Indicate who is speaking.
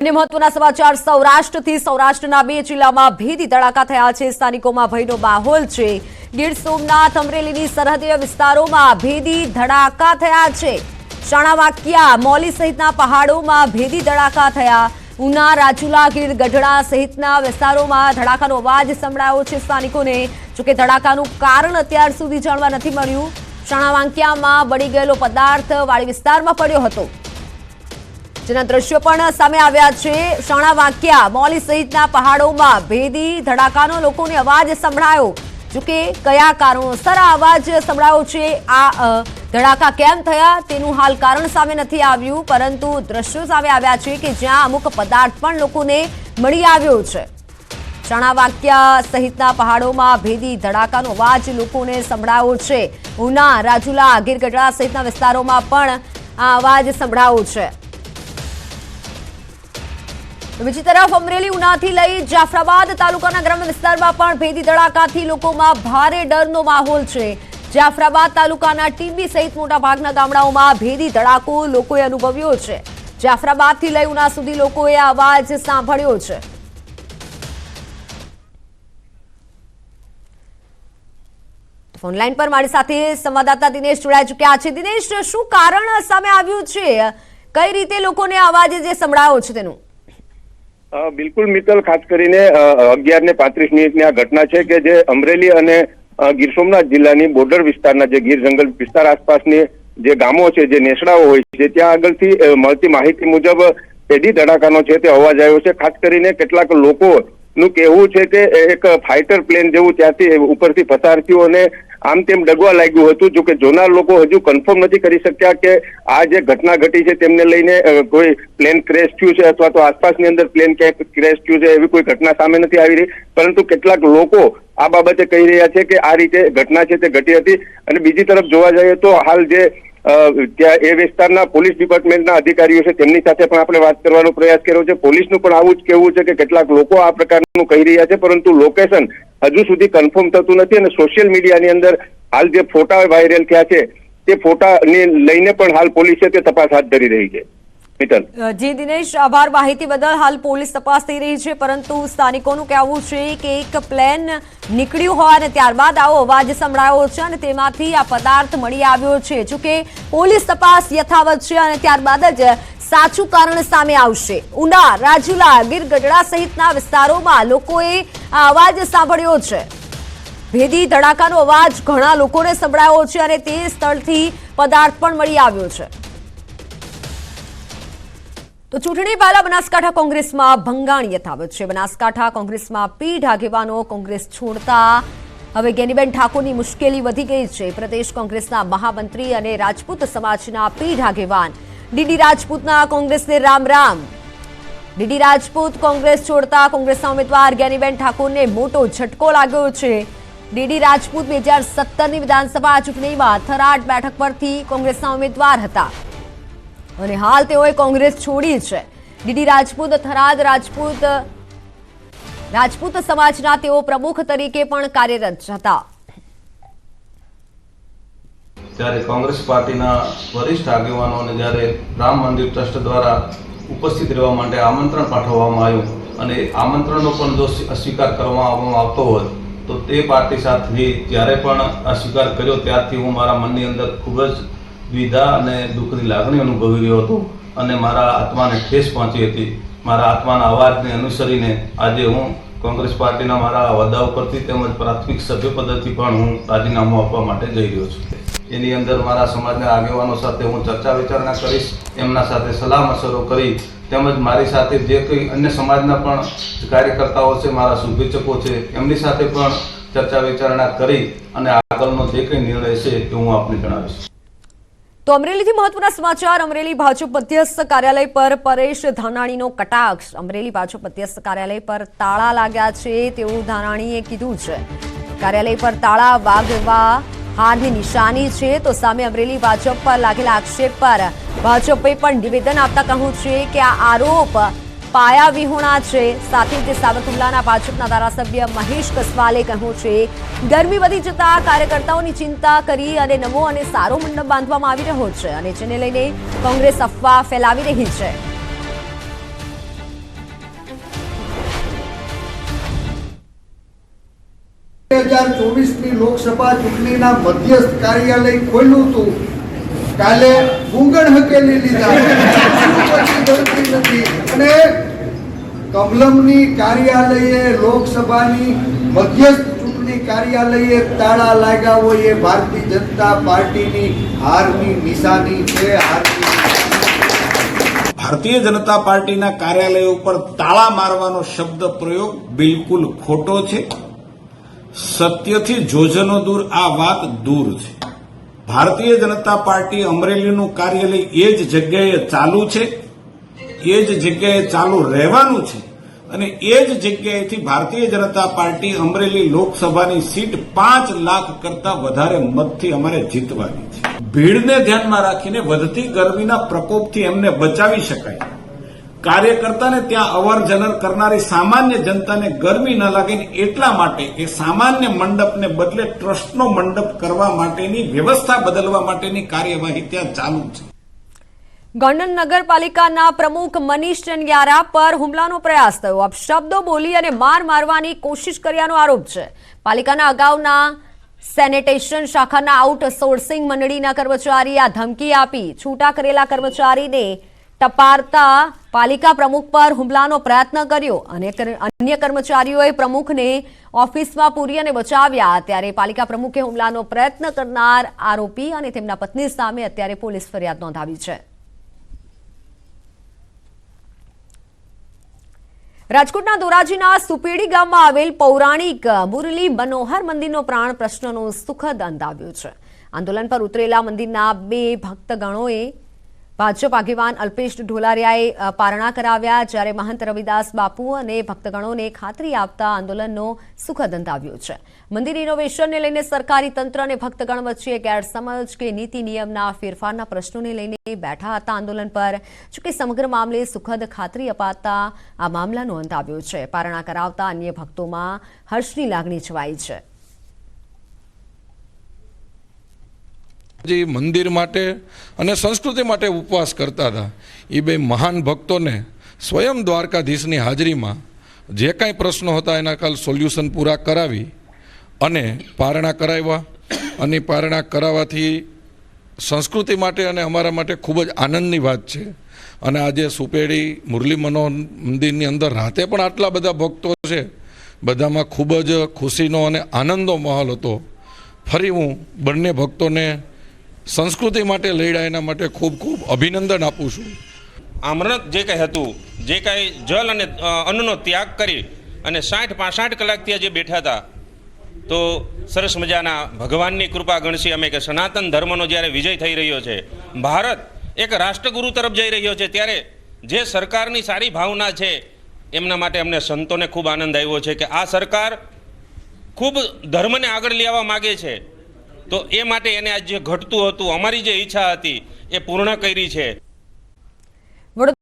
Speaker 1: મહત્વના સમાચાર સૌરાષ્ટ્રથી સૌરાષ્ટ્રના બે જિલ્લામાં ભેદી ધડાકા થયા છે। સ્થાનિકોમાં ભયનો માહોલ છે। ગીર સોમનાથ અમરેલીની સરહદીય વિસ્તારોમાં ભેદી ધડાકા થયા છે। શાણાવાકિયા મૌલી સહિતના પહાડોમાં ભેદી ધડાકા થયા। ઉના રાજુલા ગીર ગઢડા સહિતના વિસ્તારોમાં ધડાકાનો અવાજ સંભળાયો છે સ્થાનિકોને। જોકે ધડાકાનું કારણ અત્યાર સુધી જાણવા નથી મળ્યું। શાણાવાકિયામાં બળી ગયેલો પદાર્થ વાડી વિસ્તારમાં પડ્યો હતો, જેના દ્રશ્યો પણ સામે આવ્યા છે। શાણાવાકિયા મૌલી સહિતના પહાડોમાં ભેદી ધડાકાનો લોકોને અવાજ સંભળાયો। જોકે કયા કારણોસર આ અવાજ સંભળાયો છે, આ ધડાકા કેમ થયા તેનું હાલ કારણ સામે નથી આવ્યું, પરંતુ દ્રશ્યો સામે આવ્યા છે કે જ્યાં અમુક પદાર્થ પણ લોકોને મળી આવ્યો છે। શાણાવાકિયા સહિતના પહાડોમાં ભેદી ધડાકાનો અવાજ લોકોને સંભળાયો છે। ઉના રાજુલા ગીર ગઢડા સહિતના વિસ્તારોમાં પણ આ અવાજ સંભળાયો છે। બીજી તરફ અમરેલી ઉનાથી લઈ જાફરાબાદ તાલુકાના ગ્રામ્ય વિસ્તારમાં પણ ભેદી ધડાકાથી લોકોમાં ભારે ડરનો માહોલ છે। જાફરાબાદ તાલુકાના ટીંબી સહિત મોટાભાગના ગામડાઓમાં ભેદી ધડાકો લોકોએ અનુભવ્યો છે। જાફરાબાદથી લઈ ઉના સુધી લોકોએ આ અવાજ સાંભળ્યો છે। ફોનલાઈન પર મારી સાથે સંવાદદાતા દિનેશ જોડાઈ ચૂક્યા છે। દિનેશ, શું કારણ સામે આવ્યું છે? કઈ રીતે લોકોને અવાજ જે સંભળાયો છે તેનું?
Speaker 2: બિલકુલ મિત્તલ, ખાસ કરીને 11:35 આ ઘટના છે કે જે અમરેલી અને ગીર સોમનાથ જિલ્લાની બોર્ડર વિસ્તારના જે ગીર જંગલ વિસ્તાર આસપાસની જે ગામો છે, જે નેસડાઓ હોય છે, ત્યાં આગળથી મળતી માહિતી મુજબ ભેદી ધડાકાનો છે તે અવાજ આવ્યો છે। ખાસ કરીને કેટલાક લોકોનું કહેવું છે કે એક ફાઇટર પ્લેન જેવું ત્યાંથી ઉપરથી પસાર થયું અને આમ તેમ ડગવા લાગ્યું હતું। જો કે જોનાર લોકો હજુ કન્ફર્મ નથી કરી શક્યા કે આ જે ઘટના ઘટી છે તેમને લઈને કોઈ પ્લેન ક્રેશ થયું છે અથવા તો આસપાસની અંદર પ્લેન ક્યાંક ક્રેશ થયું છે, એવી કોઈ ઘટના સામે નથી આવી રહી। પરંતુ કેટલાક લોકો આ બાબતે કહી રહ્યા છે કે આ રીતે ઘટના છે તે ઘટી હતી। અને બીજી તરફ જોવા જઈએ તો હાલ જે ત્યાં એ વિસ્તારના પોલીસ ડિપાર્ટમેન્ટના અધિકારીઓ છે તેમની સાથે પણ આપણે વાત કરવાનો પ્રયાસ કર્યો છે। પોલીસનું પણ આવું જ કહેવું છે કે કેટલાક લોકો આ પ્રકારનું કહી રહ્યા છે, પરંતુ લોકેશન હજુ સુધી કન્ફર્મ થતું નથી। અને સોશિયલ મીડિયાની અંદર હાલ જે ફોટા વાયરલ થયા છે તે ફોટાને લઈને પણ હાલ પોલીસે તે તપાસ હાથ ધરી રહી છે।
Speaker 1: જી દિનેશ, આભાર માહિતી બદલ। હાલ પોલીસ તપાસ થઈ રહી છે, પરંતુ સ્થાનિકોનું કહેવું છે કે એક પ્લેન નીકળ્યું હોય અને ત્યારબાદ આવો અવાજ સંભળાયો છે અને તેમાંથી આ પદાર્થ મળી આવ્યો છે। જોકે પોલીસ તપાસ યથાવત છે અને ત્યારબાદ જ સાચું કારણ સામે આવશે। ઉના રાજુલા ગીર ગઢડા સહિતના વિસ્તારોમાં લોકોએ આ અવાજ સાંભળ્યો છે। ભેદી ધડાકાનો અવાજ ઘણા લોકોને સંભળાયો છે અને તે સ્થળથી પદાર્થ પણ મળી આવ્યો છે। તો ચૂંટણી પહેલા બનાસકાંઠા કોંગ્રેસમાં ભંગાણ યથાવત છે। બનાસકાંઠા કોંગ્રેસમાં પીઢ આગેવાનો કોંગ્રેસ છોડતા હવે જ્ઞાનીબેન ઠાકોરની મુશ્કેલી વધી ગઈ છે। પ્રદેશ કોંગ્રેસના મહામંત્રી અને રાજપૂત સમાજના પીઢ આગેવાન ડીડી રાજપૂતના કોંગ્રેસને રામ રામ। ડીડી રાજપૂત કોંગ્રેસ છોડતા કોંગ્રેસના ઉમેદવાર જ્ઞાનીબેન ઠાકોરને મોટો ઝટકો લાગ્યો છે। ડીડી રાજપૂત 2017ની વિધાનસભા ચૂંટણીમાં થરાદ બેઠક પરથી કોંગ્રેસના ઉમેદવાર હતા અને હાલ તેઓએ કોંગ્રેસ છોડી છે। ડીડી રાજપૂત થરાદ રાજપૂત સમાજના તેઓ પ્રમુખ તરીકે પણ કાર્યરત હતા।
Speaker 3: ત્યારે કોંગ્રેસ પાર્ટીના વરિષ્ઠ આગેવાનોને જ્યારે રામ મંદિર ટ્રસ્ટ દ્વારા ઉપસ્થિત રહેવા માટે આમંત્રણ પાઠવવામાં આવ્યું અને આમંત્રણનો પણ જો અસ્વીકાર કરવામાં આવતો હોય તો તે પાર્ટી સાથે જ્યારે પણ અસ્વીકાર કર્યો ત્યારથી હું મારા મનની અંદર ખૂબ જ દ્વિધા અને દુઃખની લાગણી અનુભવી રહ્યો હતો અને મારા આત્માને ઠેસ પહોંચી હતી। મારા આત્માના અવાજને અનુસરીને આજે હું કોંગ્રેસ પાર્ટીના મારા હોદ્દા ઉપરથી તેમજ પ્રાથમિક સભ્યપદેથી પણ હું રાજીનામું આપવા માટે જઈ રહ્યો છું। એની અંદર મારા સમાજના આગેવાનો સાથે હું ચર્ચા વિચારણા કરીશ, એમના સાથે સલાહ મશવરો કરી તેમજ મારી સાથે જે કંઈ અન્ય સમાજના પણ કાર્યકર્તાઓ છે, મારા શુભેચ્છકો છે, એમની સાથે પણ ચર્ચા વિચારણા કરી અને આગળનો જે કંઈ નિર્ણય છે એ હું આપને જણાવીશ।
Speaker 1: તો અમરેલીથી મહત્વના સમાચાર। અમરેલી ભાજપ મધ્યસ્થ કાર્યાલય પર પરેશ ધાનાણીનો કટાક્ષ। અમરેલી ભાજપ મધ્યસ્થ કાર્યાલય પર તાળા લાગ્યા છે તેવું ધાનાણીએ કીધું છે। કાર્યાલય પર તાળા વાગવા હારની નિશાની છે, તો સામે અમરેલી ભાજપ પર લાગેલા આક્ષેપ પર ભાજપે પણ નિવેદન આપતા કહ્યું છે કે આ આરોપ પાયા વિહોણા છે। સાથે જ સાવરકુંડલાના ભાજપના ધારાસભ્ય મહેશ કસવાલે કહ્યું છે ગરમી વધી જતા કાર્યકર્તાઓની ચિંતા કરી અને નવો અને સારો મંડપ બાંધવામાં આવી રહ્યો છે અને જેને લઈને કોંગ્રેસ અફવા ફેલાવી રહી છે।
Speaker 4: 2024ની લોકસભા ચૂંટણીના મધ્યસ્થ કાર્યાલય ખોલ્યું હતું, કાલે ગુંગણ હકેલી લીધા, પછી ગણતરી નથી. અને કમલમની કાર્યાલયે, લોકસભાની મધ્યસ્થ ચૂંટણી કાર્યાલયે તાળા લાગ્યા હોય એ ભારતીય જનતા પાર્ટીની હારની નિશાની છે.
Speaker 5: ભારતીય જનતા પાર્ટીના કાર્યાલય ઉપર તાળા મારવાનો શબ્દ પ્રયોગ બિલકુલ ખોટો છે. સત્યથી જોજનો દૂર, આ વાત દૂર છે. ભારતીય જનતા પાર્ટી અમરેલીનું કાર્યાલય એ જ જગ્યાએ ચાલુ છે, એ જ જગ્યાએ ચાલુ રહેવાનું છે અને એ જ જગ્યાએથી ભારતીય જનતા પાર્ટી અમરેલી લોકસભાની સીટ 5 લાખ કરતા વધારે મતથી અમારે જીતવાની છે. ભીડને ધ્યાનમાં રાખીને વધતી ગરમીના પ્રકોપથી એમને બચાવી શકાય, કાર્યકર્તાને ત્યાં અવર જવર કરનારી સામાન્ય જનતાને ગરમી ન લાગે એટલા માટે એ સામાન્ય મંડપને બદલે ટ્રસ્ટનો મંડપ કરવા માટેની વ્યવસ્થા બદલવા માટેની કાર્યવાહી ત્યાં ચાલુ છે.
Speaker 1: ગોંડલ નગરપાલિકાના પ્રમુખ મનીષ ચંગિયારા પર હુમલાનો પ્રયાસ થયો. અપશબ્દો બોલી અને માર મારવાની કોશિશ કર્યાનો આરોપ છે. પાલિકાના અગાઉના સેનિટેશન શાખાના આઉટસોર્સિંગ મંડળીના કર્મચારીએ આ ધમકી આપી છૂટા કરેલા કર્મચારીને ટપારતા પાલિકા પ્રમુખ પર હુમલાનો પ્રયત્ન કર્યો અને અન્ય કર્મચારીઓએ પ્રમુખને ઓફિસમાં પૂરી અને બચાવ્યા. ત્યારે પાલિકા પ્રમુખે હુમલાનો પ્રયત્ન કરનાર આરોપી અને તેમના પત્ની સામે અત્યારે પોલીસ ફરિયાદ નોંધાવી છે. રાજકોટના ધોરાજીના સુપેડી ગામમાં આવેલ પૌરાણિક મુરલી મનોહર મંદિરનો પ્રાણ પ્રશ્નનો સુખદ અંત આવ્યો છે. આંદોલન પર ઉતરેલા મંદિરના 2 ભક્તગણોએ ભાજપ આગેવાન અલ્પેશ ઢોલારિયાએ પારણા કરાવ્યા, જ્યારે મહંત રવિદાસ બાપુ અને ભક્તગણોને ખાતરી આપતા આંદોલનનો સુખદ અંત આવ્યો છે. મંદિર રિનોવેશનને લઈને સરકારી તંત્ર અને ભક્તગણ વચ્ચે ગેરસમજ કે નીતિ નિયમના ફેરફારના પ્રશ્નોને લઈને બેઠા હતા આંદોલન પર. જોકે સમગ્ર મામલે સુખદ ખાતરી અપાતા આ મામલાનો અંત આવ્યો છે. પારણા કરાવતા અન્ય ભક્તોમાં હર્ષની લાગણી છવાઈ છે.
Speaker 6: જે મંદિર માટે અને સંસ્કૃતિ માટે ઉપવાસ કરતા હતા એ 2 મહાન ભક્તોને સ્વયં દ્વારકાધીશની હાજરીમાં જે કાંઈ પ્રશ્નો હતા એના કાલ સોલ્યુશન પૂરા કરાવી અને પારણા કરાવ્યા. અને પારણા કરાવવાથી સંસ્કૃતિ માટે અને અમારા માટે ખૂબ જ આનંદની વાત છે. અને આજે સુપેડી મુરલી મનોહર મંદિરની અંદર રાતે પણ આટલા બધા ભક્તો છે, બધામાં ખૂબ જ ખુશીનો અને આનંદનો માહોલ હતો. ફરી હું બંને ભક્તોને સંસ્કૃતિ માટે લડ્યા એના માટે ખૂબ ખૂબ અભિનંદન આપું છું.
Speaker 7: આમરણક જે કંઈ હતું, જે કાંઈ જલ અને અન્નનો ત્યાગ કરી અને 60-65 કલાક ત્યાં જે બેઠા હતા, તો સરસ મજાના ભગવાનની કૃપા ગણશી અમે કે સનાતન ધર્મનો જ્યારે વિજય થઈ રહ્યો છે, ભારત એક રાષ્ટ્રગુરુ તરફ જઈ રહ્યો છે, ત્યારે જે સરકારની સારી ભાવના છે એમના માટે અમને સંતોને ખૂબ આનંદ આવ્યો છે કે આ સરકાર ખૂબ ધર્મને આગળ લેવા માગે છે. તો એ માટે એને આજ જે ઘટતું હતું, અમારી જે ઈચ્છા હતી એ પૂર્ણ કરી છે.